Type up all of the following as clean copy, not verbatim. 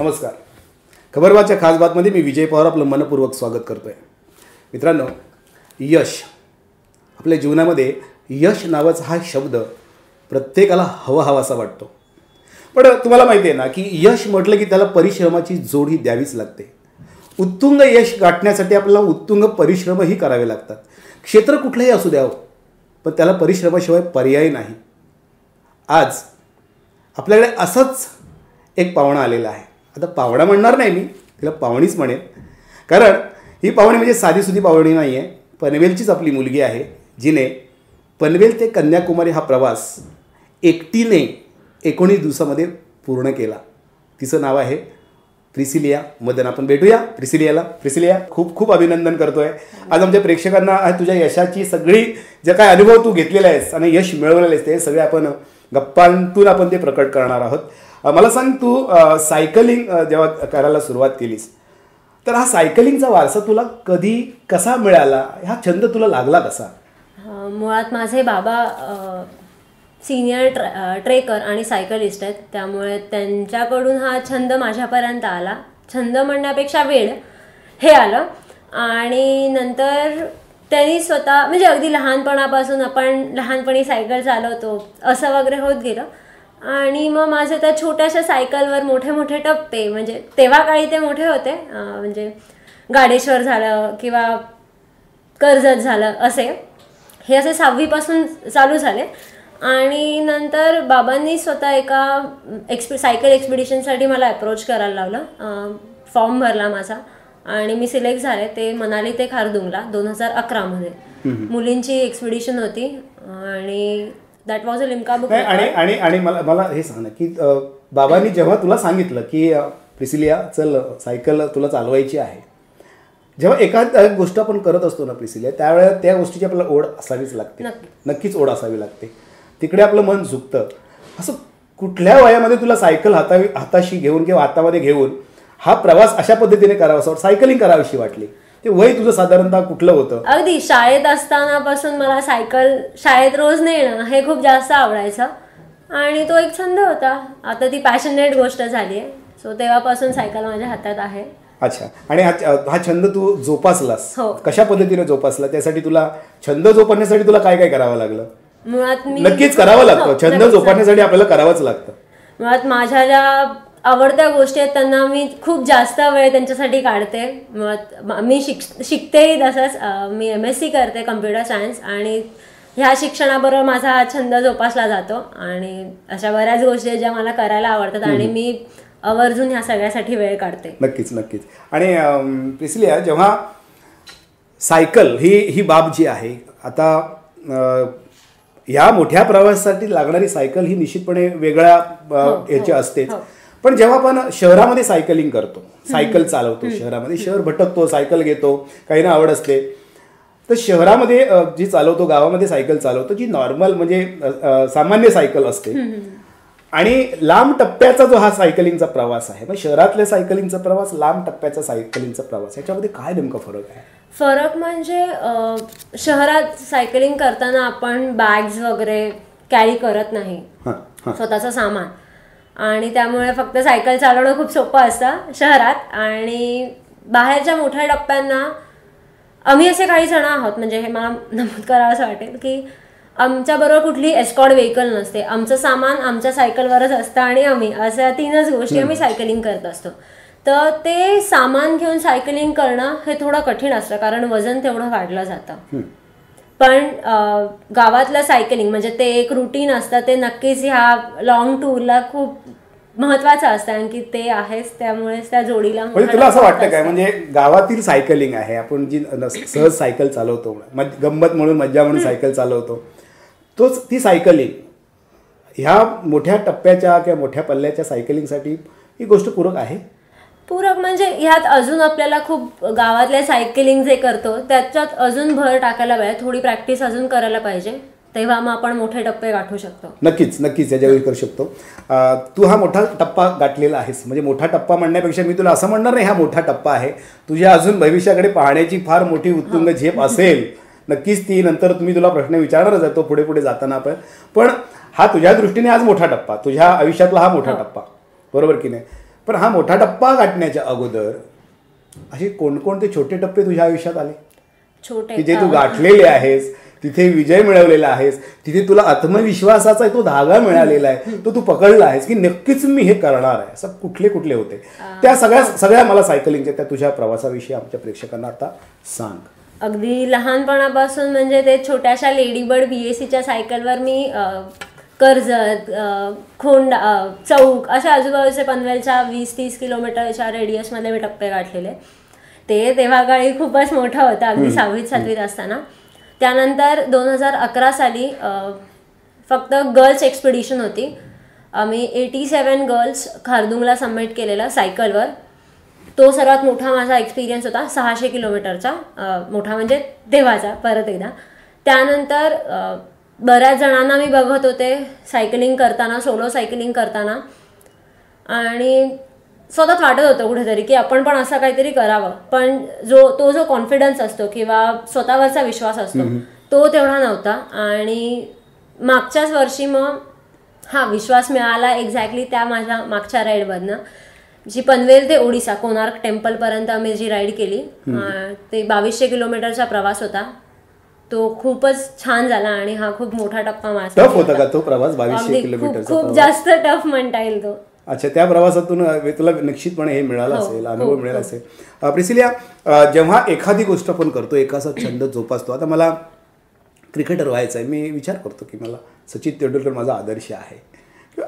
नमस्कार. खबरबातच्या खास बातमध्ये मी विजय पवार आपलं मनपूर्वक स्वागत करतोय. मित्रांनो, यश आपल्या जीवनामध्ये यश नावाचा हा शब्द प्रत्येकाला हवासा वाटतो. पण तुम्हाला माहिती आहे ना की यश म्हटलं की त्याला परिश्रमाची जोड ही द्यावीच लागते. उत्तुंग यश गाठण्यासाठी आपल्याला उत्तुंग परिश्रमही करावे लागतात. क्षेत्र कुठलंही असू द्यावं, पण त्याला परिश्रमाशिवाय पर्याय नाही. आज आपल्याकडे असंच एक पाहुणा आलेला आहे. आता पाहुणा म्हणणार नाही, मी तिला पाहुणीच म्हणेन, कारण ही पाहुणी म्हणजे साधीसुधी पाहुणी नाही आहे. पनवेलचीच आपली मुलगी आहे, जिने पनवेल ते कन्याकुमारी हा प्रवास एकटीने 19 दिवसामध्ये पूर्ण केला. तिचं नाव आहे प्रिसिलिया मदन. आपण भेटूया प्रिसिलियाला. प्रिसिलिया, खूप खूप अभिनंदन करतोय. आज आमच्या प्रेक्षकांना तुझ्या यशाची सगळी जे काय अनुभव तू घेतलेला आहेस आणि यश मिळवलेलं आहेस ते सगळे आपण गप्पांतून आपण ते प्रकट करणार आहोत. मला सांग, तू सायकलिंग जेव्हा करायला सुरुवात केलीस तर हा सायकलिंगचा वारसा तुला कधी कसा मिळाला? हा छंद तुला लागला कसा? मुळात माझे बाबा सिनियर ट्रेकर आणि सायकलिस्ट आहेत, त्यामुळे त्यांच्याकडून हा छंद माझ्यापर्यंत आला. छंद म्हणण्यापेक्षा वेळ हे आलं. आणि नंतर त्यांनी स्वतः म्हणजे अगदी लहानपणापासून आपण लहानपणी सायकल चालवतो असं वगैरे होत गेलं. आणि मग माझे त्या छोट्याशा सायकलवर मोठे मोठे टप्पे, म्हणजे तेव्हा काळी ते मोठे होते, म्हणजे गाडेश्वर झालं किंवा कर्जत झालं, हे असे 6वीपासून चालू झाले. आणि नंतर बाबांनी स्वतः एका सायकल एक्सपिडिशनसाठी मला अप्रोच करायला लावलं. फॉर्म भरला माझा आणि मी सिलेक्ट झाले. ते मनाली ते खारदुंगला 2011 मुलींची एक्सपिडिशन होती आणि that was a Limca book. आणि मला हे सांग ना की बाबांनी जेव्हा तुला सांगितलं की प्रिसिलिया चल सायकल तुला चालवायची आहे, जेव्हा एखाद गोष्ट आपण करत असतो ना प्रिसिलिया, त्यावेळेला त्या गोष्टीची आपल्याला ओढ असावीच लागते. नक्कीच ओढ असावी लागते. तिकडे आपलं मन झुकतं. असं कुठल्या वयामध्ये तुला सायकल हाताशी घेऊन किंवा हातामध्ये घेऊन हा प्रवास अशा पद्धतीने करावा, सायकलिंग करावीशी वाटली? ते वय तुझं साधारणतः कुठलं होतं? अगदी शाळेत असतानापासून मला सायकल शाळेत रोज नेणं हे खूप जास्त आवडायचं आणि तो एक छंद होता. आता ती पॅशनेट गोष्ट झाली आहे. सो तेव्हापासून सायकल माझ्या हातात आहे. अच्छा. आणि हा छंद तू जोपासलास? हो. कशा पद्धतीने जोपासला? त्यासाठी तुला छंद जोपासण्यासाठी तुला काय काय करावं लागलं? मुळात नक्कीच करावं लागतं. छंद जोपासण्यासाठी आपल्याला करावंच लागतं. मुळात माझ्या ज्या आवडत्या गोष्टी आहेत त्यांना मी खूप जास्त वेळ त्यांच्यासाठी काढते. मुळात मी शिकतेही तसंच. मी MSc करते कम्प्युटर सायन्स आणि ह्या शिक्षणाबरोबर माझा हा छंद जोपासला जातो. आणि अशा बऱ्याच गोष्टी ज्या मला करायला आवडतात आणि मी आवर्जून ह्या सगळ्यासाठी वेळ काढते. नक्कीच नक्कीच. आणि प्रिसिलिया, जेव्हा सायकल ही बाब जी आहे, आता ह्या मोठ्या प्रवासासाठी लागणारी सायकल ही निश्चितपणे वेगळ्या ह्याची असतेच. पण जेव्हा आपण शहरामध्ये सायकलिंग करतो, सायकल चालवतो, शहरामध्ये शहर भटकतो, सायकल घेतो, काहींना आवड असते, तर शहरामध्ये जी चालवतो, गावामध्ये सायकल चालवतो, जी नॉर्मल म्हणजे सामान्य सायकल असते, आणि लांब टप्प्याचा जो हा सायकलिंगचा प्रवास आहे, मग शहरातल्या सायकलिंगचा प्रवास, लांब टप्प्याचा सायकलिंगचा प्रवास, याच्यामध्ये काय नेमका फरक आहे? फरक म्हणजे शहरात सायकलिंग करताना आपण बॅग्स वगैरे कॅरी करत नाही, स्वतःचं सामान, आणि त्यामुळे फक्त सायकल चालवणं खूप सोपं असतं शहरात. आणि बाहेरच्या मोठ्या टप्प्यांना आम्ही असे काही जण आहोत, म्हणजे हे मला नमूद करावं असं वाटेल की आमच्याबरोबर कुठली एस्कॉर्ट व्हेकल नसते. आमचं सामान आमच्या सायकलवरच असतं आणि आम्ही अशा 3च गोष्टी आम्ही सायकलिंग करत असतो. तर ते सामान घेऊन सायकलिंग करणं हे थोडं कठीण असतं, कारण वजन तेवढं वाढलं जातं. पण गावातलं सायकलिंग म्हणजे ते एक रुटीन असतं, ते नक्कीच ह्या लॉंग टूरला खूप महत्वाचं असतं, कारण की ते आहेच, त्यामुळेच त्या जोडीला. म्हणजे तुला असं वाटतं काय, म्हणजे गावातील सायकलिंग आहे, आपण जी सहज सायकल चालवतो, गंमत म्हणून मज्जा म्हणून सायकल चालवतो, ती सायकलिंग ह्या मोठ्या टप्प्याच्या किंवा मोठ्या पल्ल्याच्या सायकलिंगसाठी ही गोष्ट पूरक आहे? पूरक म्हणजे ह्यात अजून आपल्याला खूप गावातल्या सायकलिंग जे करतो त्याच्यात अजून भर टाकायला पाहिजे, थोडी प्रॅक्टिस अजून करायला पाहिजे, तेव्हा मग आपण मोठे टप्पे गाठू शकतो. नक्कीच नक्कीच याच्यावेळी करू शकतो. तू हा मोठा टप्पा गाठलेला आहेस, म्हणजे मोठा टप्पा म्हणण्यापेक्षा मी तुला असं म्हणणार नाही हा मोठा टप्पा आहे. तुझ्या अजून भविष्याकडे पाहण्याची फार मोठी उत्तुंग झेप असेल, नक्कीच ती नंतर तुला प्रश्न विचारणारच आहे तो पुढे पुढे जाताना आपण. पण हा तुझ्या दृष्टीने आज मोठा टप्पा, तुझ्या आयुष्यातला हा मोठा टप्पा, बरोबर की नाही? पण हा मोठा टप्पा गाठण्याच्या अगोदर असे कोणकोणते छोटे टप्पे तुझ्या आयुष्यात आले छोटे की जे तू गाठलेले आहेस, तिथे विजय मिळवलेला आहेस, तिथे तुला आत्मविश्वासाचा तो धागा मिळालेला आहे, तो तू पकडला आहेस की नक्कीच मी हे करणार आहे, असं कुठले कुठले होते? त्या सगळ्या मला सायकलिंगच्या त्या तुझ्या प्रवासाविषयी आमच्या प्रेक्षकांना आता सांग. अगदी लहानपणापासून म्हणजे ते छोट्याशा लेडीबर्ड BACच्या सायकलवर मी कर्जत, खोंडा, चौक अशा आजूबाजूचे पनवेलच्या 20-30 किलोमीटरच्या रेडियसमध्ये मी टप्पे गाठलेले. ते तेव्हा काळी खूपच मोठं होतं, अगदी 6वी-7वीत असताना. त्यानंतर 2011 साली फक्त गर्ल्स एक्सपिडिशन होती. आम्ही 87 गर्ल्स खारदुंगला सबमिट केलेला सायकलवर. तो सर्वात मोठा माझा एक्सपिरियन्स होता, 600 किलोमीटरचा, मोठा म्हणजे तेव्हाचा परत एकदा. त्यानंतर बऱ्याच जणांना मी बघत होते सायकलिंग करताना, सोलो सायकलिंग करताना, आणि स्वतःच वाटत होतं कुठेतरी की आपण पण असं काहीतरी करावं. पण तो जो कॉन्फिडन्स असतो किंवा स्वतःवरचा विश्वास असतो तो तेवढा नव्हता. आणि मागच्याच वर्षी मग हा विश्वास मिळाला एक्झॅक्टली त्या माझ्या मागच्या राईडमधनं, जी पनवेल ते ओडिसा कोणार्क टेम्पलपर्यंत आम्ही जी राईड केली. ते 2200 किलोमीटरचा प्रवास होता. तो खूपच छान झाला आणि हा खूप मोठा टप्पा माझा. टफ होता का तो प्रवास? 2200 किलोमीटरचा खूप जास्त टफ म्हणता येईल तो. अच्छा, त्या प्रवासातून तुला निश्चितपणे हे मिळालं असेल, अनुभव मिळाला असेल. प्रिसिलिया, जेव्हा एखादी गोष्ट आपण करतो, एखादा छंद जोपासतो, आता मला क्रिकेटर व्हायचं आहे, मी विचार करतो की मला सचिन तेंडुलकर माझा आदर्श आहे,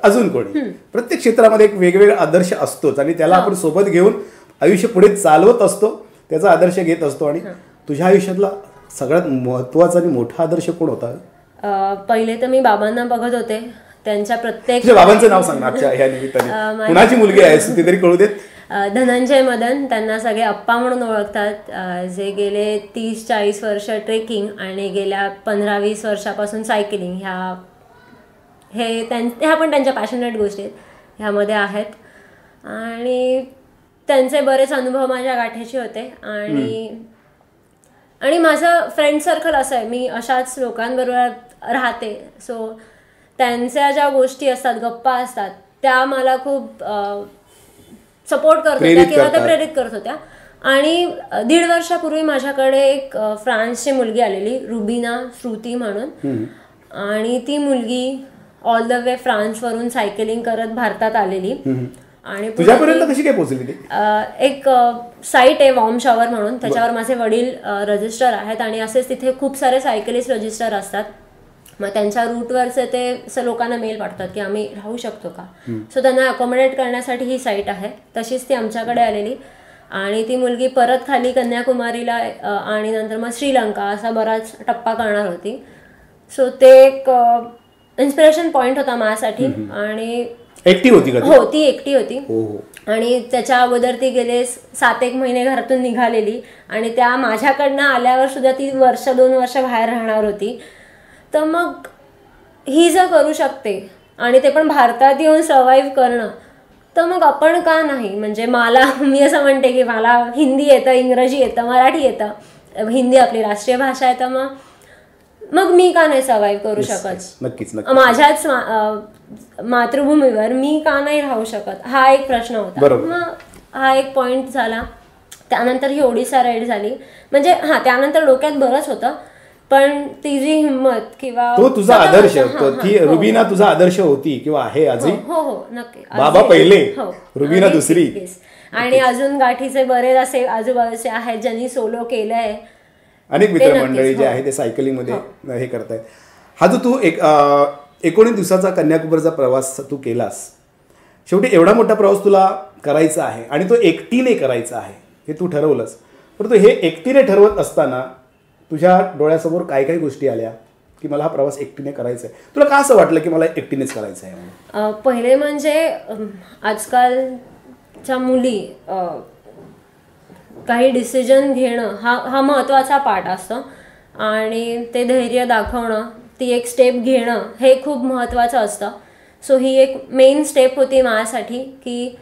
अजून कोणी. प्रत्येक क्षेत्रामध्ये एक वेगवेगळा आदर्श असतोच आणि त्याला आपण सोबत घेऊन आयुष्य पुढे चालवत असतो, त्याचा आदर्श घेत असतो. आणि तुझ्या आयुष्यातला सगळ्यात महत्वाचा आणि मोठा आदर्श कोण होता? पहिले तर मी बाबांना बघत होते, त्यांच्या प्रत्येक. बाबांचं नाव सांग आजच्या ह्या निमित्ताने, कुणाची मुलगी आहेस ते तरी कळू देत. धनंजय मदन, त्यांना सगळे अप्पा म्हणून ओळखतात, जे गेले 30-40 वर्ष ट्रेकिंग आणि गेल्या 15-20 वर्षापासून सायकलिंग ह्या पण त्यांच्या पॅशनेट गोष्टी ह्यामध्ये आहेत. आणि त्यांचे बरेच अनुभव माझ्या गाठीचे होते. आणि माझं फ्रेंड सर्कल असं आहे, मी अशाच लोकांबरोबर राहते. सो त्यांच्या ज्या गोष्टी असतात, गप्पा असतात, त्या मला खूप सपोर्ट करत होत्या किंवा त्या प्रेरित करत होत्या. आणि 1.5 वर्षापूर्वी माझ्याकडे एक फ्रान्सची मुलगी आलेली, रुबिना श्रुती म्हणून. आणि ती मुलगी ऑल द वे फ्रान्सवरून सायकलिंग करत भारतात आलेली. आणि तुझ्यापर्यंत कशी काय पोहोचली? एक साईट आहे वॉर्म शॉवर म्हणून, त्याच्यावर माझे वडील रजिस्टर आहेत आणि असेच तिथे खूप सारे सायकलिस्ट रजिस्टर असतात. मग त्यांच्या रूटवरचे ते लोकांना मेल पाठवतात की आम्ही राहू शकतो का. सो त्यांना अकोमोडेट करण्यासाठी ही साईट आहे. तशीच ती आमच्याकडे आलेली. आणि ती मुलगी परत खाली कन्याकुमारीला आणि नंतर मग श्रीलंका असा बराच टप्पा करणार होती. सो ते एक इन्स्पिरेशन पॉइंट होता माझ्यासाठी. आणि एकटी होती का? हो, ती एकटी होती. आणि त्याच्या अगोदर ती गेले 7-1 महिने घरातून निघालेली आणि त्या माझ्याकडनं आल्यावर सुद्धा ती 1-2 वर्ष बाहेर राहणार होती. तर मग ही जर करू शकते आणि ते पण भारतात येऊन सर्वाइव्ह करणं, तर मग आपण का नाही. म्हणजे मी असं म्हणते की मला हिंदी येतं, इंग्रजी येतं, मराठी येतं, हिंदी आपली राष्ट्रीय भाषा आहे, तर मग मी का नाही सर्वाइव्ह करू शकत. नक्कीच माझ्याच मातृभूमीवर मी का नाही राहू शकत, हा एक प्रश्न होता. मग हा एक पॉइंट झाला. त्यानंतर ही ओडिसा राईड झाली. म्हणजे त्यानंतर डोक्यात बरंच होतं, पण ती जी हिंमत किंवा तो तुझा आदर्श, ती रुबिना तुझा आदर्श होती किंवा आहे आजही? हो, नक्की. बाबा पहिले, रुबिना दुसरी. आणि अजून गाठीचे बरेच असे आजूबाजूचे आहेत ज्यांनी सोलो केलंय. अनेक मित्रमंडळी जे आहे ते सायकलिंग मध्ये हे करतायत. हा जो तू 19 दिवसाचा कन्याकुमारीचा प्रवास तू केलास, शेवटी एवढा मोठा प्रवास तुला करायचा आहे आणि तो एकटीने करायचा आहे हे तू ठरवलंस. परंतु हे एकटीने ठरवत असताना तुझ्या डोळ्यासमोर काय काय गोष्टी आल्या की मला हा प्रवास एकटीने करायचा आहे? तुला का असं वाटलं की मला एकटीनेच करायचं आहे? पहिले म्हणजे आजकालच्या मुली काही डिसिजन घेणं हा महत्त्वाचा पार्ट असतो. आणि ते धैर्य दाखवणं, ती एक स्टेप घेणं हे खूप महत्त्वाचं असतं. सो ही एक मेन स्टेप होती माझ्यासाठी की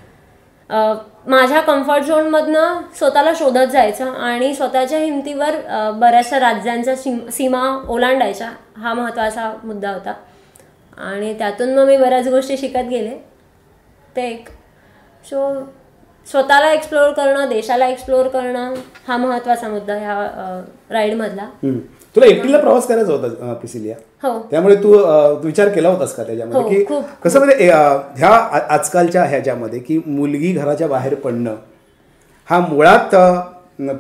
माझ्या कम्फर्ट झोनमधनं स्वतःला शोधत जायचं आणि स्वतःच्या हिमतीवर बऱ्याचशा राज्यांच्या सीमा ओलांडायच्या, हा महत्त्वाचा मुद्दा होता. आणि त्यातून मग मी बऱ्याच गोष्टी शिकत गेले. ते एक. सो स्वतःला एक्सप्लोअर करणं, देशाला एक्सप्लोअर करणं हा महत्त्वाचा मुद्दा ह्या राईडमधला. तुला एकटीला प्रवास करायचा होता प्रिसिलिया, हो. त्यामुळे तू विचार केला होतास का त्याच्यामध्ये की कसं म्हणजे ह्या आजकालच्या ह्याच्यामध्ये की मुलगी घराच्या बाहेर पडणं हा मुळात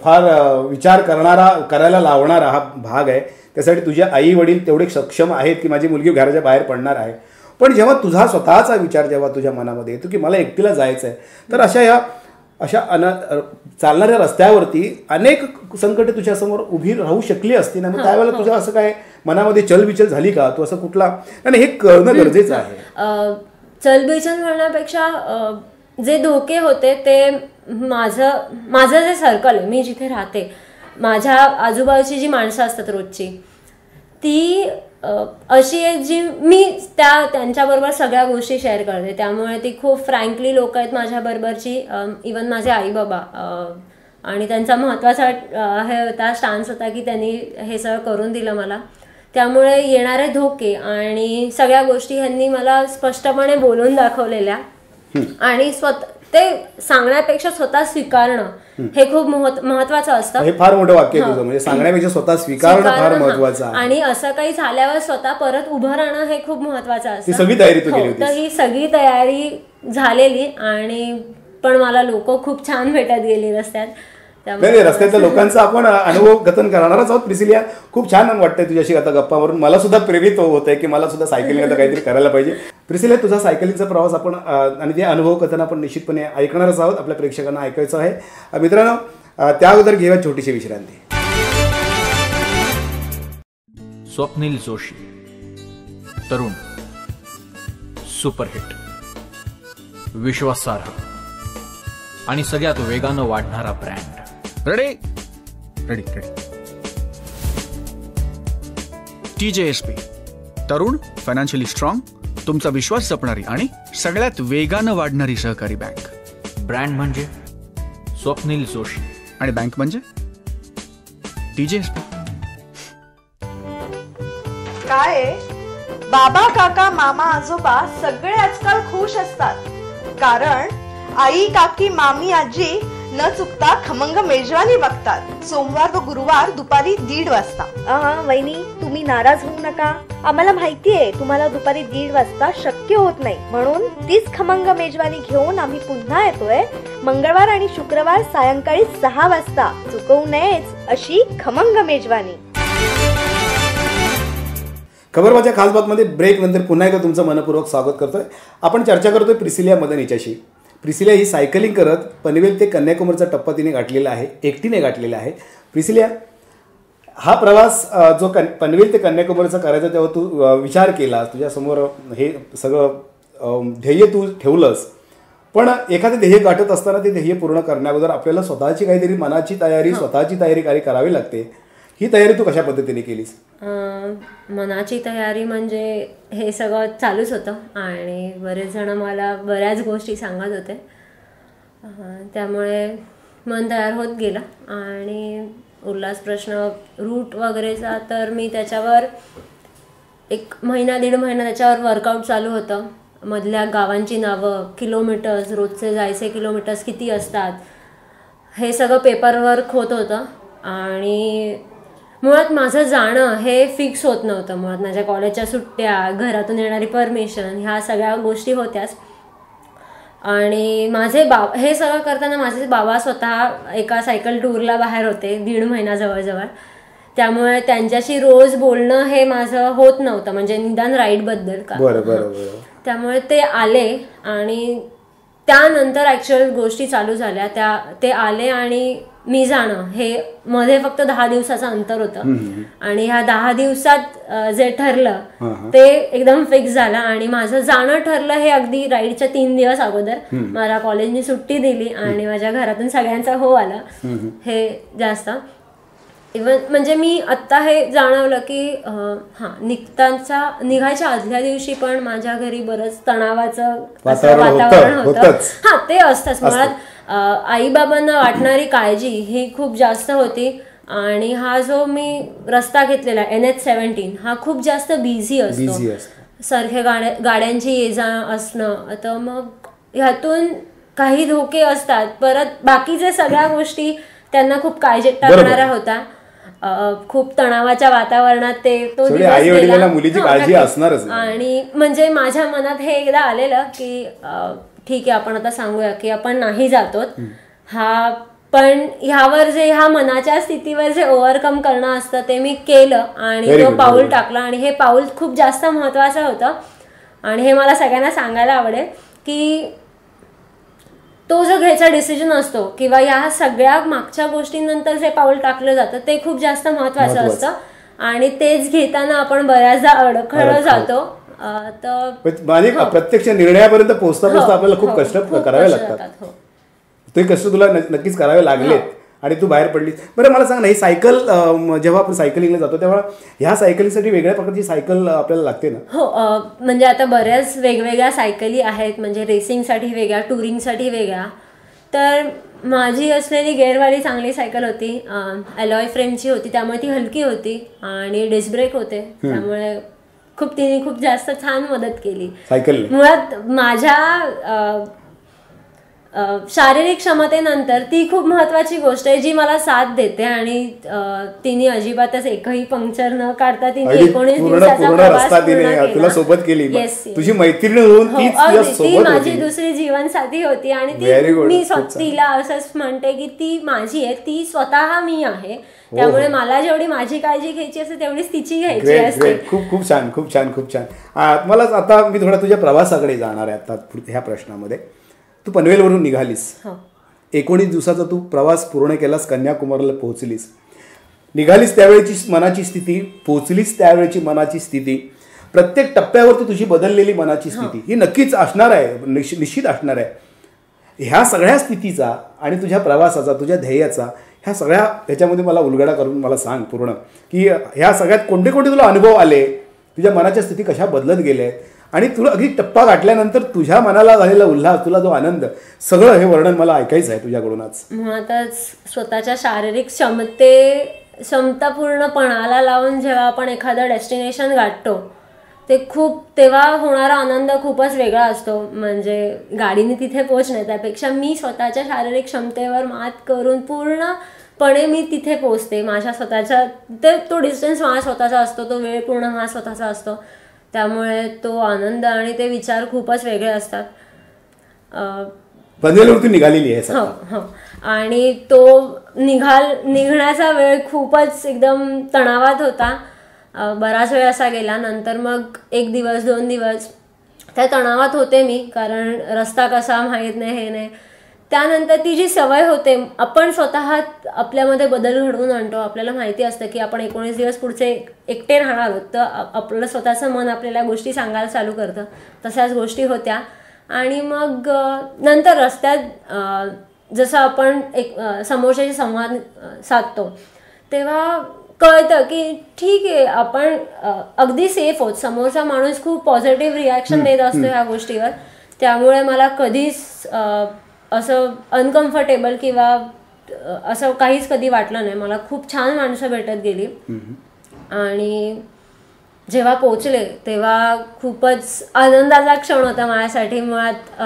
फार विचार करायला लावणारा हा भाग आहे. त्यासाठी तुझे आई वडील तेवढे सक्षम आहेत की माझी मुलगी घराच्या बाहेर पडणार आहे. पण जेव्हा तुझा स्वतःचा विचार जेव्हा तुझ्या मनामध्ये येतो की मला एकटीला जायचं आहे, तर अशा चालणाऱ्या रस्त्यावरती अनेक संकटे तुझ्यासमोर उभी राहू शकली असती ना. मग त्यावेळेला तुझ्या असं काय मनामध्ये चलबिचल झाली का? तू असं कुठला, आणि हे करणं गरजेचं आहे. चलबिचल म्हणण्यापेक्षा जे धोके होते ते माझं जे सर्कल आहे, मी जिथे राहते, माझ्या आजूबाजूची जी माणसं असतात रोजची, ती अशी आहे जी मी त्यांच्याबरोबर सगळ्या गोष्टी शेअर करते. त्यामुळे ती खूप फ्रँकली लोक आहेत माझ्याबरोबरची. इवन माझे आई बाबा, आणि त्यांचा महत्त्वाचा हे होता, स्टान्स होता की त्यांनी हे सगळं करून दिलं मला. त्यामुळे येणारे धोके आणि सगळ्या गोष्टी ह्यांनी मला स्पष्टपणे बोलून दाखवलेल्या. आणि ते सांगण्यापेक्षा स्वतः स्वीकारणं हे खूप महत्वाचं असतं. हे फार मोठं वाक्य आहे तुझं, म्हणजे सांगण्यापेक्षा स्वतः स्वीकारणं फार महत्वाचं आहे. आणि असं काही झाल्यावर स्वतः परत उभं राहणं हे खूप महत्वाचं असतं. सगळी तयारी तू केली होती? तर ही सगळी तयारी झालेली, आणि पण मला लोक खूप छान भेटत गेली रस्त्यात. नाही, रस्त्यातल्या लोकांचा आपण अनुभव कथन करणारच आहोत. प्रिसिलिया, खूप छान वाटतंय तुझ्याशी आता गप्पा मारून. मला सुद्धा प्रेरित होत आहे की मला सुद्धा सायकलिंग आता काहीतरी करायला पाहिजे. प्रिसिलिया, तुझा सायकलिंगचा प्रवास आपण आणि ते अनुभव कथन आपण निश्चितपणे ऐकणारच आहोत, आपल्या प्रेक्षकांना ऐकायचं आहे. मित्रांनो, त्या अगोदर घेऊया छोटीशी विश्रांती. स्वप्नील जोशी, तरुण, सुपरहिट, विश्वासार्ह आणि सगळ्यात वेगानं वाढणारा brand. Ready ready ready. TJSP, तरुण, फायनान्शियली स्ट्रॉंग, तुमचा विश्वास जपणारी आणि सगळ्यात वेगानं वाढणारी सहकारी बँक. ब्रँड म्हणजे स्वप्नील जोशी आणि बँक म्हणजे TJSP. काय बाबा, काका, मामा, आजोबा सगळे आजकाल खुश असतात, कारण आई, काकी, मामी, आजी न चुकता खमंग मेजवानी बघतात. सोमवार व गुरुवार दुपारी 1:30 वाजता. वहिनी, तुम्ही नाराज होऊ नका. आम्हाला माहितीये तुम्हाला दुपारी 1:30 वाजता शक्य होत नाही, म्हणून तीच खमंग मेजवानी घेऊन आम्ही पुन्हा येतोय मंगळवार आणि शुक्रवार सायंकाळी 6 वाजता. चुकवू नयेच अशी खमंग मेजवानी. खबरबाच्या खास बातमध्ये ब्रेक नंतर पुन्हा एकदा तुमचं मनपूर्वक स्वागत करतोय. आपण चर्चा करतोय प्रिसिलिया मदन हिच्याशी. प्रिसिलिया ही सायकलिंग करत पनवेल ते कन्याकुमारीचा टप्पा तिने गाठलेला आहे, एकटीने गाठलेला आहे. प्रिसिलिया, हा प्रवास जो पनवेल ते कन्याकुमारीचा करायचा तेव्हा तू विचार केला, तुझ्यासमोर हे सगळं ध्येय तू ठेवलंस, पण एखादं ध्येय गाठत असताना ते ध्येय पूर्ण करण्याअगोदर आपल्याला स्वतःची काहीतरी मनाची तयारी, स्वतःची तयारी करावी लागते. ही तयारी तू कशा पद्धतीने केलीस? मनाची तयारी म्हणजे हे सगळं चालूच होतं, आणि बरेच जण मला बऱ्याच गोष्टी सांगत होते, त्यामुळे मन तयार होत गेलं. आणि उरलाच प्रश्न रूट वगैरेचा, तर मी त्याच्यावर 1 महिना 1.5 महिना त्याच्यावर वर्कआउट चालू होतं. मधल्या गावांची नावं, किलोमीटर्स, रोजचे जायचे किलोमीटर्स किती असतात, हे सगळं पेपरवर्क होत होतं. आणि मुळात माझं जाणं हे फिक्स होत नव्हतं. मुळात माझ्या कॉलेजच्या सुट्ट्या, घरातून येणारी परमिशन, ह्या सगळ्या गोष्टी होत्याच. आणि हे सगळं करताना माझे बाबा स्वतः एका सायकल टूरला बाहेर होते 1.5 महिना जवळजवळ. त्यामुळे त्यांच्याशी रोज बोलणं हे माझं होत नव्हतं, म्हणजे निदान राईडबद्दल का. त्यामुळे ते आले, आणि त्यानंतर ॲक्च्युअल गोष्टी चालू झाल्या. ते आले आणि मी जाणं हे मध्ये फक्त 10 दिवसाचं अंतर होतं. आणि ह्या 10 दिवसात जे ठरलं ते एकदम फिक्स झालं. आणि माझं जाणं ठरलं हे अगदी राईडच्या 3 दिवस अगोदर. मला कॉलेजनी सुट्टी दिली आणि माझ्या घरातून सगळ्यांचा हो आला. हे जास्त इव्हन म्हणजे मी आत्ता हे जाणवलं की निघायच्या आदल्या दिवशी पण माझ्या घरी बरंच तणावाचं वातावरण होतं. ते असतंच. मुळात आई बाबांना वाटणारी काळजी ही खूप जास्त होती. आणि हा जो मी रस्ता घेतलेला NH17 हा खूप जास्त बिझी असतो. सारख्या गाड्यांची ये जा असणं. तर मग ह्यातून काही धोके असतात. परत बाकीचे सगळ्या गोष्टी त्यांना खूप काळजीत टाकणाऱ्या होत्या. खूप तणावाच्या वातावरणात तो आई वडिलांना मुलीची काळजी असणारच. आणि म्हणजे माझ्या मनात हे एकदा आलेलं की ठीक आहे, आपण आता सांगूया की आपण नाही जातो हा, पण ह्या मनाच्या स्थितीवर जे ओव्हरकम करणं असतं ते मी केलं आणि तो पाऊल टाकला. आणि हे पाऊल खूप जास्त महत्वाचं होतं आणि हे मला सगळ्यांना सांगायला आवडेल की तो जो घ्यायचा डिसिजन असतो किंवा या सगळ्या मागच्या गोष्टींनंतर जे पाऊल टाकलं जातं ते खूप जास्त महत्वाचं असतं आणि तेच घेताना आपण बऱ्याचदा अडखळत जातो. तर प्रत्यक्ष निर्णयापर्यंत पोहोचता आपल्याला खूप कष्ट करावे लागतात. ते कष्ट तुला नक्कीच करावे लागलेत आणि तू बाहेर पडलीस. बरं मला सांग ना, ही सायकल जेव्हा आपण सायकलिंगला जातो तेव्हा ह्या सायकलिंगसाठी वेगळ्या प्रकारची सायकल आपल्याला लागते ना? हो, म्हणजे आता बऱ्याच वेगवेगळ्या सायकली आहेत, म्हणजे रेसिंगसाठी वेगळ्या, टुरिंगसाठी वेगळ्या. तर माझी असलेली गेअरवाली चांगली सायकल होती, अलॉय फ्रेमची होती, त्यामुळे ती हलकी होती आणि डिस्क ब्रेक होते, त्यामुळे तिने खूप जास्त छान मदत केली सायकल. मुळात माझ्या शारीरिक क्षमतेनंतर ती खूप महत्वाची गोष्ट आहे जी मला साथ देते आणि तिने अजिबातच एकही पंक्चर न काढता तिने 19 दिवसाचा प्रवास तुला सोबत केली. तुझी मैत्रीण होऊन ती माझी दुसरी जीवनसाथी होती आणि मी तिला असंच म्हणते की ती माझी आहे, ती स्वतः मी आहे, त्यामुळे मला जेवढी माझी काळजी घ्यायची असते तेवढीच तिची घ्यायची असते. खूप खूप छान, खूप छान, खूप छान. मला आता मी थोडा तुझ्या प्रवासाकडे जाणार आहे आता ह्या प्रश्नामध्ये. तू पनवेलवरून निघालीस, 19 दिवसाचा तू प्रवास पूर्ण केलास, कन्याकुमारीला पोहोचलीस, निघालीस त्यावेळेची मनाची स्थिती, पोहोचलीस त्यावेळेची मनाची स्थिती, प्रत्येक टप्प्यावरती तुझी बदललेली मनाची स्थिती ही नक्कीच असणार आहे, निश्चित असणार आहे. ह्या सगळ्या स्थितीचा आणि तुझ्या प्रवासाचा, तुझ्या ध्येयाचा, ह्या सगळ्या ह्याच्यामध्ये मला उलगडा करून मला सांग पूर्ण की ह्या सगळ्यात कोणते कोणते तुला अनुभव आले, तुझ्या मनाच्या स्थिती कशा बदलत गेल्या आणि तुला अगदी टप्पा गाठल्यानंतर तुझ्या मनाला झालेला उल्हास, तुला जो आनंद, सगळं हे वर्णन मला ऐकायचं आहे तुझ्याकडूनच. मुळातच स्वतःच्या शारीरिक क्षमतापूर्णपणाला लावून जेव्हा आपण एखादं डेस्टिनेशन गाठतो तेव्हा होणारा आनंद खूपच वेगळा असतो. म्हणजे गाडीने तिथे पोहोचणे त्यापेक्षा मी स्वतःच्या शारीरिक क्षमतेवर मात करून पूर्णपणे मी तिथे पोहोचते. माझ्या स्वतःच्या तो डिस्टन्स माझा स्वतःचा असतो, तो वेळ पूर्ण माझा स्वतःचा असतो, त्यामुळे तो आनंद आणि ते विचार खूपच वेगळे असतात. पनवेलवरून निघालेली आहे. हो, आणि तो निघण्याचा वेळ खूपच एकदम तणावात होता. बराच वेळ असा गेला. नंतर मग 1 दिवस 2 दिवस त्या तणावात होते मी, कारण रस्ता कसा माहीत नाही, हे नाही. त्यानंतर ती जी सवय होते, आपण स्वतः आपल्यामध्ये बदल घडवून आणतो. आपल्याला माहिती असतं की आपण 19 दिवस पुढचे एकटे राहणार आहोत, तर आपलं स्वतःचं मन आपल्याला गोष्टी सांगायला चालू करतं. तशाच गोष्टी होत्या. आणि मग नंतर रस्त्यात जसं आपण समोरच्याशी संवाद साधतो तेव्हा कळतं की ठीक आहे, आपण अगदी सेफ आहोत, समोरचा माणूस खूप पॉझिटिव्ह रिॲक्शन देत असतो ह्या गोष्टीवर. त्यामुळे मला कधीच असं अनकम्फर्टेबल किंवा असं काहीच कधी वाटलं नाही. मला खूप छान माणसं भेटत गेली आणि जेव्हा पोचले तेव्हा खूपच आनंदाचा क्षण होता माझ्यासाठी. मुळात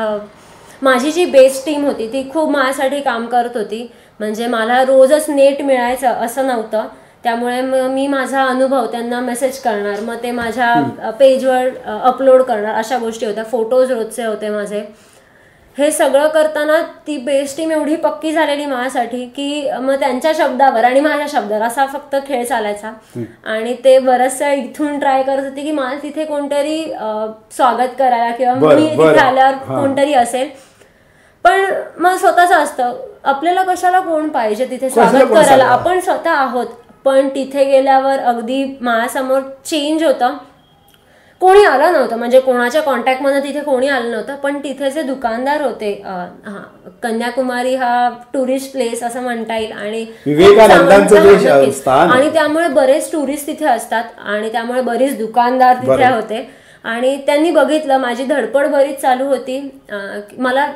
माझी जी बेस्ट टीम होती ती खूप माझ्यासाठी काम करत होती. म्हणजे मला रोजच नेट मिळायचं असं नव्हतं, त्यामुळे मी माझा अनुभव त्यांना मेसेज करणार, मग ते माझ्या पेजवर अपलोड करणार, अशा गोष्टी होत्या. फोटोज रोजचे होते माझे. हे सगळं करताना ती बेस्ट टीम एवढी पक्की झालेली माझ्यासाठी की मग त्यांच्या शब्दावर आणि माझ्या शब्दावर असा फक्त खेळ चालायचा. आणि ते बरंचसं इथून ट्राय करत होते की मला तिथे कोणतरी स्वागत करायला किंवा मी तिथे आल्यावर कोणतरी असेल. पण मग स्वतःच असतं, आपल्याला कशाला कोण पाहिजे तिथे स्वागत करायला, आपण स्वतः आहोत. पण तिथे गेल्यावर अगदी माझ्यासमोर चेंज होतं. कोणी आलं नव्हतं, म्हणजे कोणाच्या कॉन्टॅक्टमध्ये तिथे कोणी आलं नव्हतं. पण तिथे जे दुकानदार होते, कन्याकुमारी हा टुरिस्ट प्लेस असं म्हणता येईल आणि त्यामुळे बरेच टुरिस्ट तिथे असतात आणि त्यामुळे बरेच दुकानदार तिथे होते. आणि त्यांनी बघितलं माझी धडपड बरीच चालू होती. मला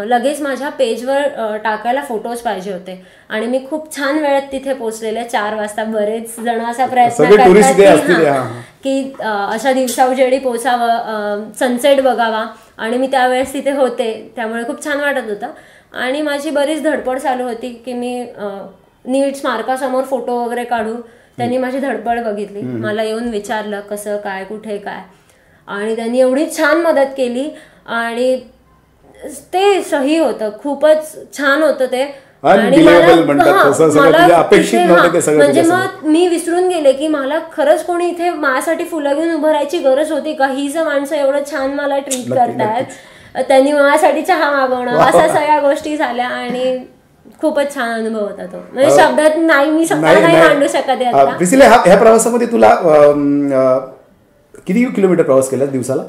लगेच माझ्या पेजवर टाकायला फोटोज पाहिजे होते आणि मी खूप छान वेळेत तिथे पोहोचलेले. 4 वाजता. बरेच जण असा प्रयत्न करतात की अशा दिवसा उजेडी पोचावं, सनसेट बघावा आणि मी त्यावेळेस तिथे होते, त्यामुळे खूप छान वाटत होतं. आणि माझी बरीच धडपड चालू होती की मी नीट स्मारकासमोर फोटो वगैरे काढू. त्यांनी माझी धडपड बघितली, मला येऊन विचारलं कसं काय, कुठे काय, आणि त्यांनी एवढी छान मदत केली आणि ते सही होतं, खूपच छान होतं ते. आणि म्हणजे मग मी विसरून गेले की मला खरंच कोणी इथे माझ्यासाठी फुलं घेऊन उभं राहायची गरज होती का. ही जर माणसं एवढं छान मला ट्रीट करतायत, त्यांनी माझ्यासाठी चहा मागवणं, अशा सगळ्या गोष्टी झाल्या आणि खूपच छान अनुभव होता तो. म्हणजे शब्दात नाही, मी स्वतःला नाही मांडू शकत. ह्या प्रवासामध्ये तुला किती किलोमीटर प्रवास केला दिवसाला?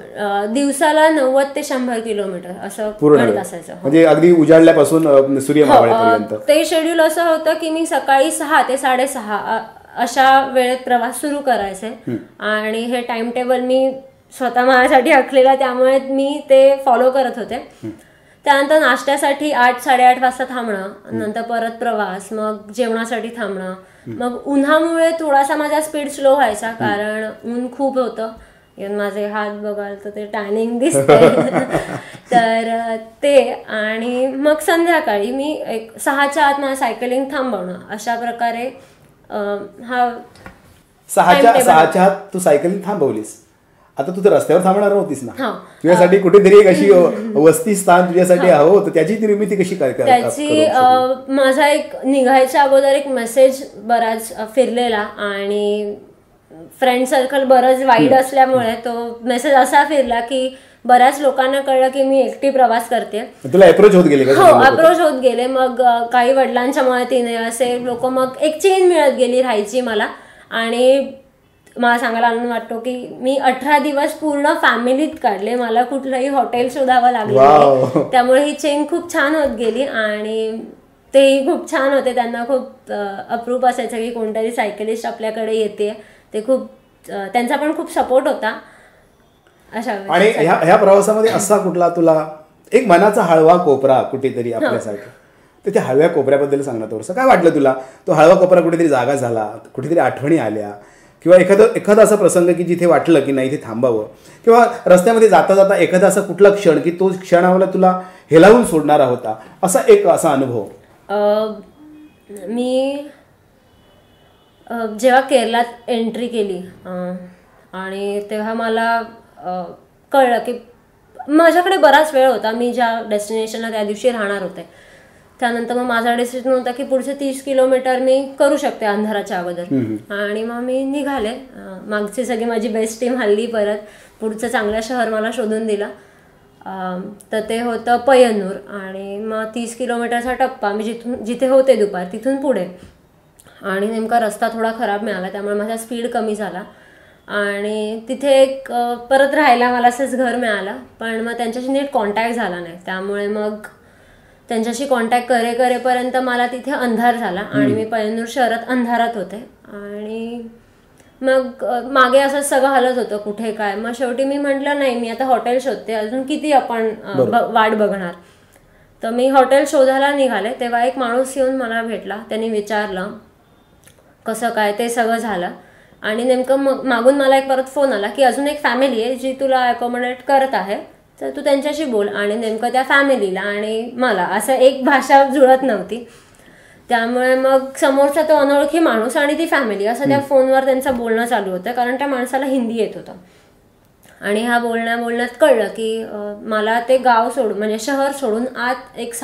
दिवसाला 90 ते 100 किलोमीटर असं गणित असायचं. म्हणजे अगदी उजाडल्यापासून सूर्य मावळेपर्यंत. ते शेड्यूल असं होतं की मी सकाळी 6 ते 6:30 अशा वेळेत प्रवास सुरू करायचे आणि हे टाइम टेबल मी स्वतः माझ्यासाठी आखलेला, त्यामुळे मी ते फॉलो करत होते. त्यानंतर नाश्त्यासाठी 8-8:30 वाजता थांबणं, नंतर परत प्रवास, मग जेवणासाठी थांबणं. मग उन्हामुळे थोडासा माझा स्पीड स्लो व्हायचा कारण ऊन खूप होतं. माझे हात बघाल तर ते टॅनिंग दिसते. तर ते, आणि मग संध्याकाळी मी 6च्या आत मला सायकलिंग थांबवणं, अशा प्रकारे हा 6च्या आत तू सायकलिंग थांबवलीस. आता तू तर रस्त्यावर थांबणार नव्हतीस ना, तुझ्यासाठी कुठेतरी एक अशी वस्ती स्थान तुझ्यासाठी हवं होतं. त्याची निर्मिती कशी काय? त्याची माझा एक निघायच्या अगोदर एक मेसेज बराच फिरलेला आणि फ्रेंड सर्कल बरंच वाईड असल्यामुळे तो मेसेज असा फिरला की बऱ्याच लोकांना कळलं की मी एकटी प्रवास करते. तुला अप्रोच होत गेले? हो, अप्रोच होत गेले. मग काही वडिलांच्या मदतीने असे लोक, मग एक चेन मिळत गेली राहायची मला. आणि मला सांगायला आनंद वाटतो की मी 18 दिवस पूर्ण फॅमिलीत काढले. मला कुठलंही हॉटेल शोधावं लागलं, त्यामुळे ही चेन खूप छान होत गेली आणि तेही खूप छान होते. त्यांना खूप अप्रूप असायचं की कोणतरी सायकलिस्ट आपल्याकडे येते. ते खूप, त्यांचा पण खूप सपोर्ट होता अशा. आणि ह्या प्रवासामध्ये असा कुठला तुला एक मनाचा हळवा कोपरा कुठेतरी आपल्यासाठी, तर त्या हळव्या कोपऱ्याबद्दल सांग ना थोडंसं. काय वाटलं तुला? तो हळवा कोपरा कुठेतरी जागा झाला, कुठेतरी आठवणी आल्या, किंवा एखादा असा प्रसंग की जिथे वाटलं की नाही इथे थांबावं, किंवा रस्त्यामध्ये जाता जाता एखादा असा कुठला क्षण की तो क्षणाला तुला हेलावून सोडणारा होता, असा अनुभव? मी जेव्हा केरळात एंट्री केली आणि तेव्हा मला कळलं की माझ्याकडे बराच वेळ होता. मी ज्या डेस्टिनेशनला त्या दिवशी राहणार होते, त्यानंतर मग माझा डिसिजन होता की पुढचे 30 किलोमीटर मी करू शकते अंधाराच्या अगोदर. आणि मग मी निघाले. मागची सगळी माझी बेस्ट टीम हल्ली परत पुढचं चांगलं शहर मला शोधून दिलं. तर ते होतं पय्यन्नूर. आणि मग 30 किलोमीटरचा टप्पा मी जिथे होते दुपार तिथून पुढे. आणि नेमका रस्ता थोडा खराब मिळाला, त्यामुळे माझा स्पीड कमी झाला. आणि तिथे एक परत राहायला मला असंच घर मिळालं, पण मग त्यांच्याशी नीट कॉन्टॅक्ट झाला नाही. त्यामुळे मग त्यांच्याशी कॉन्टॅक्ट करेपर्यंत मला तिथे अंधार झाला आणि मी पय्यन्नूर शहरात अंधारात होते. आणि मग मागे असं सगळं हलत होतं कुठे काय. मग शेवटी मी म्हटलं नाही, मी आता हॉटेल शोधते, अजून किती आपण वाट बघणार. तर मी हॉटेल शोधायला निघाले, तेव्हा एक माणूस येऊन मला भेटला. त्यांनी विचारलं कसं काय, ते सगळं झालं. आणि नेमकं मागून मला एक परत फोन आला की अजून एक फॅमिली आहे जी तुला अकोमोडेट करत आहे, तर तू त्यांच्याशी बोल. आणि नेमकं त्या फॅमिलीला आणि मला असं एक भाषा जुळत नव्हती. त्यामुळे मग समोरचा तो अनोळखी माणूस आणि ती फॅमिली असं त्या फोनवर त्यांचं बोलणं चालू होतं, कारण त्या माणसाला हिंदी येत होतं. आणि ह्या बोलण्यात कळलं की मला ते गाव सोडून, म्हणजे शहर सोडून आत एक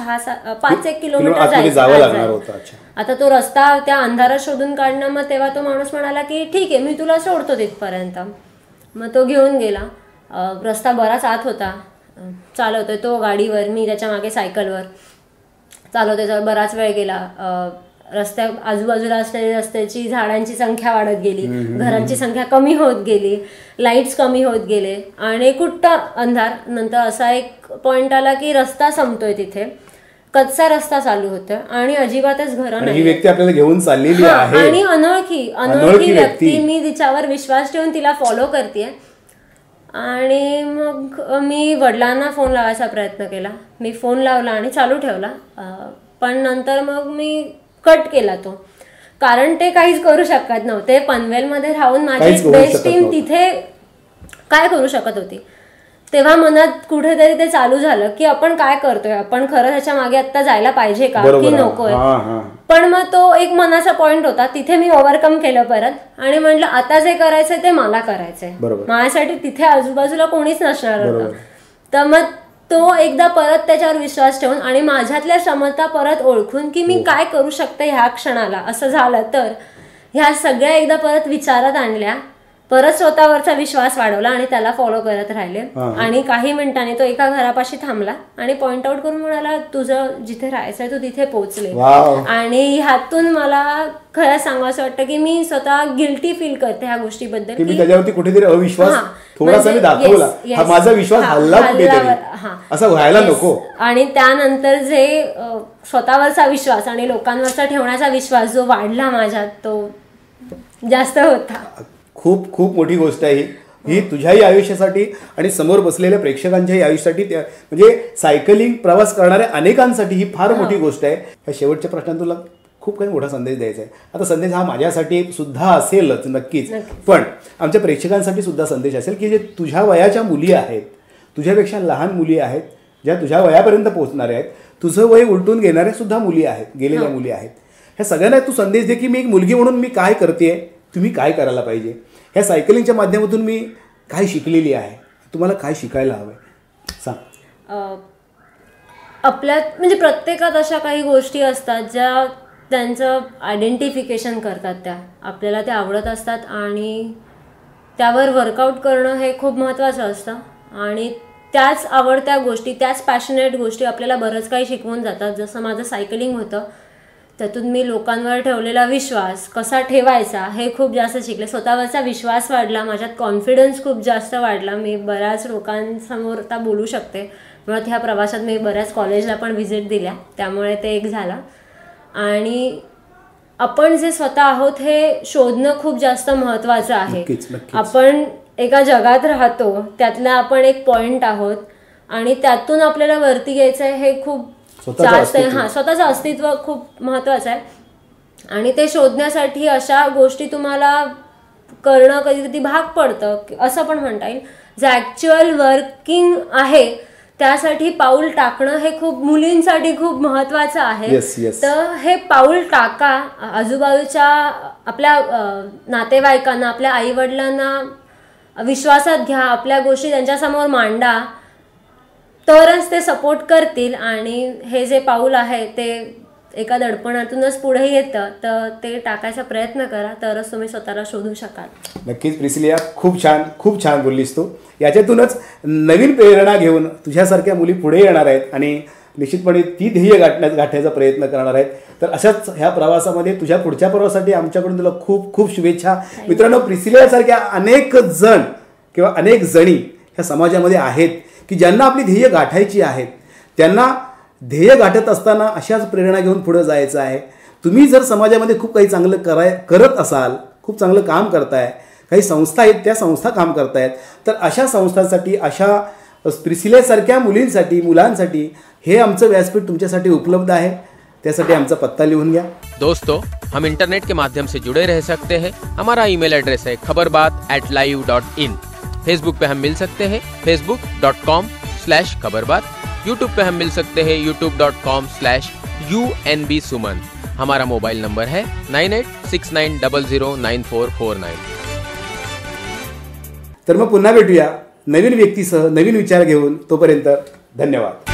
5-1 किलोमीटर जायचं. आता तो रस्ता त्या अंधारात शोधून काढणं. मग तेव्हा तो माणूस म्हणाला की ठीक आहे, मी तुला सोडतो तिथपर्यंत. मग तो घेऊन गेला. रस्ता बराच आत होता. चालवतोय तो गाडीवर, मी त्याच्या मागे सायकलवर चालवतोय. बराच वेळ गेला. रस्त्या आजूबाजूला असलेल्या रस्त्याची झाडांची संख्या वाढत गेली, घरांची संख्या कमी होत गेली, लाईट्स कमी होत गेले आणि कुठं अंधार. नंतर असा एक पॉइंट आला की रस्ता संपतोय, तिथे कच्चा रस्ता चालू होता आणि अजिबातच घरं नाही. व्यक्ती आपल्याला घेऊन चाललेली आहे आणि अनोळखी व्यक्ती. मी तिच्यावर विश्वास ठेवून तिला फॉलो करते. आणि मग मी वडिलांना फोन लावायचा प्रयत्न केला. मी फोन लावला आणि चालू ठेवला, पण नंतर मग मी कट केला तो, कारण ते काहीच करू शकत नव्हते. पनवेलमध्ये राहून माझी बेस्ट टीम तिथे काय करू शकत होती. तेव्हा मनात कुठेतरी ते चालू झालं की आपण काय करतोय, आपण खरं ह्याच्या मागे आता जायला पाहिजे का की नकोय. पण मग तो एक मनाचा पॉइंट होता, तिथे मी ओव्हरकम केलं परत आणि म्हटलं आता जे करायचंय ते मला करायचंय. माझ्यासाठी तिथे आजूबाजूला कोणीच नसणार होतं. तर मग तो एकदा परत त्याच्यावर विश्वास ठेवून आणि माझ्यातल्या क्षमता परत ओळखून की मी काय करू शकते ह्या क्षणाला, असं झालं तर ह्या सगळ्या एकदा परत विचारात आणल्या, परत स्वतःवरचा विश्वास वाढवला आणि त्याला फॉलो करत राहिले. आणि काही मिनिटांनी तो एका घरापाशी थांबला आणि पॉइंट आउट करून म्हणाला तुझं जिथे राहायचंय तू तिथे पोहोचले. आणि ह्यातून मला खरं सांगावं वाटतं की मी स्वतः गिल्टी फील करते ह्या गोष्टीबद्दल की त्याच्यावरती कुठेतरी अविश्वास थोडासा मी दाखवला, माझा विश्वास हल्ला असं व्हायला नको. आणि त्यानंतर जे स्वतःवरचा विश्वास आणि लोकांवरचा ठेवण्याचा विश्वास जो वाढला माझ्यात तो जास्त होता. खूप खूप मोठी गोष्ट आहे ही तुझ्याही आयुष्यासाठी आणि समोर बसलेल्या प्रेक्षकांच्याही आयुष्यासाठी, म्हणजे सायकलिंग प्रवास करणाऱ्या अनेकांसाठी ही फार मोठी गोष्ट आहे. ह्या शेवटच्या प्रश्नात तुला खूप काही मोठा संदेश द्यायचा आहे. आता संदेश हा माझ्यासाठी सुद्धा असेलच नक्कीच, पण आमच्या प्रेक्षकांसाठी सुद्धा संदेश असेल की जे तुझ्या वयाच्या मुली आहेत, तुझ्यापेक्षा लहान मुली आहेत, ज्या तुझ्या वयापर्यंत पोहोचणाऱ्या आहेत, तुझं वय उलटून घेणाऱ्या सुद्धा मुली आहेत, गेलेल्या मुली आहेत. ह्या सगळ्यांना तू संदेश दे की मी एक मुलगी म्हणून मी काय करते, तुम्ही काय करायला पाहिजे. ह्या सायकलिंगच्या माध्यमातून मी काय शिकलेली आहे, तुम्हाला काय शिकायला हवंय सांग. आपल्यात म्हणजे प्रत्येकात अशा काही गोष्टी असतात ज्या त्यांचं आयडेंटिफिकेशन करतात, त्या आपल्याला त्या आवडत असतात आणि त्यावर वर्कआउट करणं हे खूप महत्त्वाचं असतं. आणि त्याच आवडत्या गोष्टी, त्याच पॅशनेट गोष्टी आपल्याला बरंच काही शिकवून जातात. जसं माझं सायकलिंग होतं, त्यातून मी लोकांवर ठेवलेला विश्वास कसा ठेवायचा हे खूप जास्त शिकले. स्वतःवरचा विश्वास वाढला, माझ्यात कॉन्फिडन्स खूप जास्त वाढला. मी बऱ्याच लोकांसमोर आता बोलू शकते. मुळात ह्या प्रवासात मी बऱ्याच कॉलेजला पण व्हिजिट दिल्या, त्यामुळे ते एक झालं. आणि आपण जे स्वतः आहोत हे शोधणं खूप जास्त महत्त्वाचं आहे. आपण एका जगात राहतो, त्यातला आपण एक पॉइंट आहोत आणि त्यातून आपल्याला वरती घ्यायचं आहे हे खूप जास्त आहे. स्वतःचं अस्तित्व खूप महत्वाचं आहे आणि ते शोधण्यासाठी अशा गोष्टी तुम्हाला करणं कधी कधी भाग पडतं असं पण म्हणता येईल. जे ऍक्च्युअल वर्किंग आहे त्यासाठी पाऊल टाकणं हे खूप मुलींसाठी खूप महत्वाचं आहे. तर हे पाऊल टाका, आजूबाजूच्या आपल्या नातेवाईकांना, आपल्या आई वडिलांना विश्वासात घ्या, आपल्या गोष्टी त्यांच्यासमोर मांडा, तरच ते सपोर्ट करतील. आणि हे जे पाऊल आहे ते एका दडपणातूनच पुढे येतं, तर ते टाकायचा प्रयत्न करा, तरच तुम्ही स्वतःला शोधू शकाल. नक्कीच प्रिसिलिया, खूप छान बोललीस तू. याच्यातूनच नवीन प्रेरणा घेऊन तुझ्यासारख्या मुली पुढे येणार आहेत आणि निश्चितपणे ती ध्येय गाठण्याचा प्रयत्न करणार आहेत. तर अशाच ह्या प्रवासामध्ये तुझ्या पुढच्या प्रवासासाठी आमच्याकडून तुला खूप खूप शुभेच्छा. मित्रांनो, प्रिसिलियासारख्या अनेक जण किंवा अनेक जणी ह्या समाजामध्ये आहेत की ज्यांना आपली ध्येय गाठायची आहेत. त्यांना ध्येय गाठत असताना अशाच प्रेरणा घेऊन पुढे जायचं आहे. तुम्ही जर समाजामध्ये खूप काही चांगलं करत असाल, खूप चांगलं काम करताय, काही संस्था आहेत त्या संस्था काम करतायत, तर अशा संस्थांसाठी, अशा प्रिसिलियासारख्या मुलींसाठी, मुलांसाठी हे आमचं व्यासपीठ तुमच्यासाठी उपलब्ध आहे. त्यासाठी आमचा पत्ता लिहून घ्या. दोस्तों, हम इंटरनेट के माध्यम से जुड़े रह सकते हैं. हमारा ईमेल एड्रेस है khabarbaat@live.in. फेसबुक पे हम मिल सकते हैं facebook.com/khabarbaat. यूट्यूब पे हम मिल सकते हैं youtube.com/UNBSuman. हमारा मोबाइल नंबर है 9869009449. तर मग पुन्हा भेटूया नवीन व्यक्तीसह, नवीन विचार घेऊन. तोपर्यंत धन्यवाद.